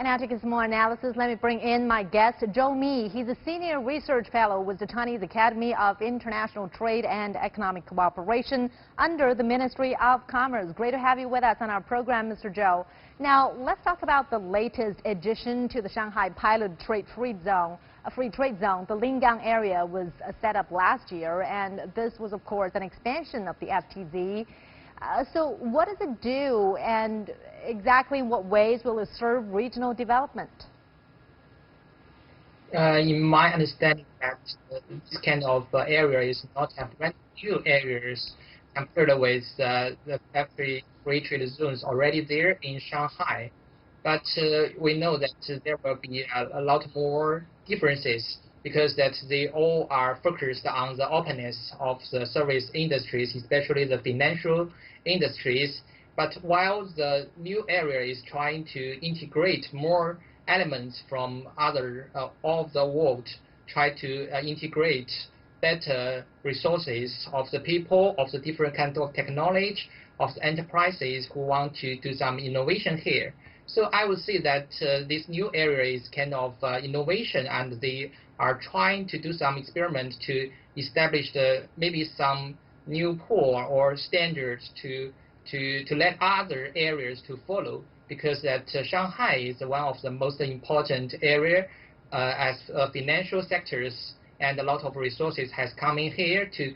And now to get some more analysis, let me bring in my guest, Zhou. He's a senior research fellow with the Chinese Academy of International Trade and Economic Cooperation under the Ministry of Commerce. Great to have you with us on our program, Mr. Zhou. Now, let's talk about the latest addition to the Shanghai pilot free trade zone. The Lingang area was set up last year, and this was, of course, an expansion of the FTZ. So what does it do, and exactly in what ways will it serve regional development? In my understanding, that this kind of area is not have very few areas compared with the free trade zones already there in Shanghai. But we know that there will be a lot more differences because that they all are focused on the openness of the service industries, especially the financial industries. But while the new area is trying to integrate more elements from other all of the world, try to integrate better resources of the people, of the different kinds of technology, of the enterprises who want to do some innovation here. So I would say that this new area is kind of innovation, and they are trying to do some experiment to establish maybe some new pool or standards to let other areas to follow, because that Shanghai is one of the most important area as financial sectors, and a lot of resources has come in here to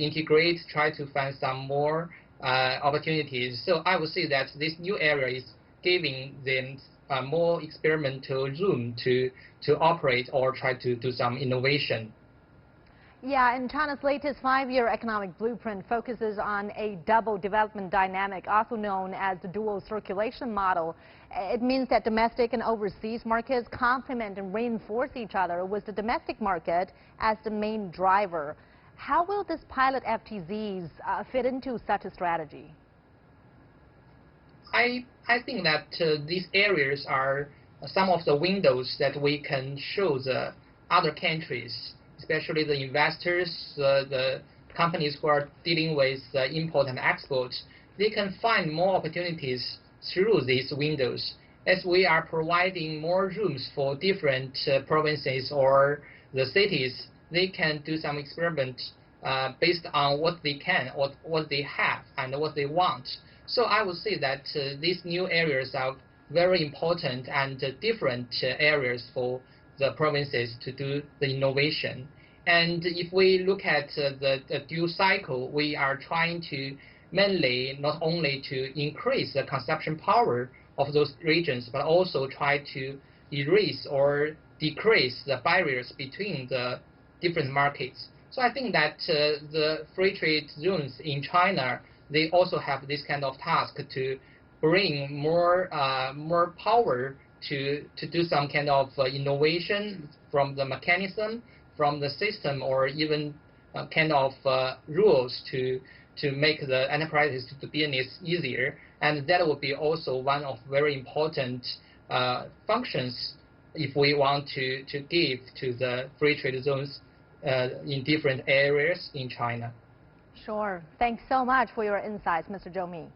integrate, try to find some more opportunities. So I would say that this new area is giving them more experimental room to operate or try to do some innovation. Yeah, and China's latest 5-year economic blueprint focuses on a double development dynamic, also known as the dual circulation model. It means that domestic and overseas markets complement and reinforce each other, with the domestic market as the main driver. How will this pilot FTZs fit into such a strategy? I think that these areas are some of the windows that we can show the other countries, especially the investors, the companies who are dealing with import and export. They can find more opportunities through these windows, as we are providing more rooms for different provinces or the cities. They can do some experiment based on what they can, what they have, and what they want. So I would say that these new areas are very important and different areas for the provinces to do the innovation. And if we look at the dual cycle, we are trying to mainly not only to increase the consumption power of those regions, but also try to erase or decrease the barriers between the different markets. So I think that the free trade zones in China, they also have this kind of task to bring more power to do some kind of innovation from the mechanism, from the system, or even kind of rules to make the enterprises to do business easier. And that will be also one of very important functions if we want to give to the free trade zones in different areas in China. Sure. Thanks so much for your insights, Mr. Zhou.